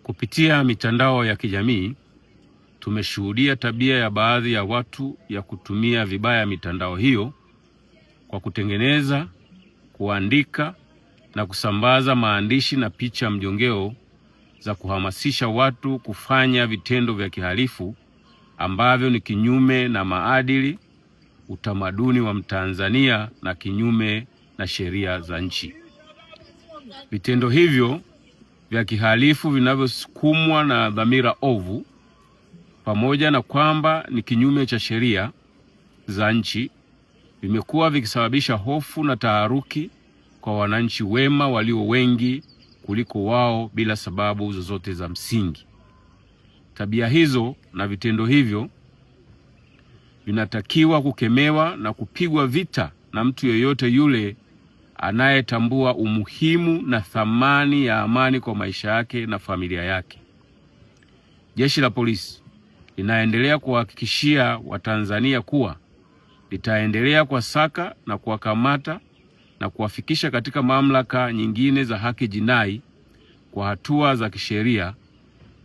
Kupitia mitandao ya kijamii tumeshuhudia tabia ya baadhi ya watu ya kutumia vibaya mitandao hiyo kwa kutengeneza, kuandika na kusambaza maandishi na picha mjongeo za kuhamasisha watu kufanya vitendo vya kihalifu ambavyo ni kinyume na maadili, utamaduni wa Mtanzania na kinyume na sheria za nchi. Vitendo hivyo vya kihalifu vinavyosukumwa na dhamira ovu, pamoja na kwamba ni kinyume cha sheria za nchi, vimekuwa vikisababisha hofu na taharuki kwa wananchi wema walio wengi kuliko wao bila sababu zozote za msingi. Tabia hizo na vitendo hivyo vinatakiwa kukemewa na kupigwa vita na mtu yeyote yule anayetambua umuhimu na thamani ya amani kwa maisha yake na familia yake. Jeshi la Polisi linaendelea kuhakikishia Watanzania kuwa litaendelea kuwasaka na kuwakamata na kuwafikisha katika mamlaka nyingine za haki jinai kwa hatua za kisheria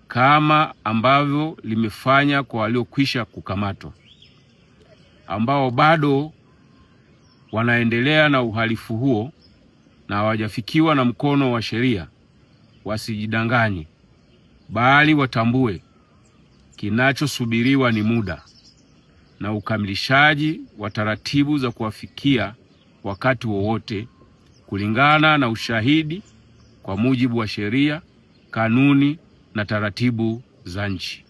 kama ambavyo limefanya kwa waliokwisha kukamatwa. Ambao bado wanaendelea na uhalifu huo na hawajafikiwa na mkono wa sheria, wasijidanganye, bali watambue kinachosubiriwa ni muda na ukamilishaji wa taratibu za kuwafikia wakati wowote kulingana na ushahidi kwa mujibu wa sheria, kanuni na taratibu za nchi.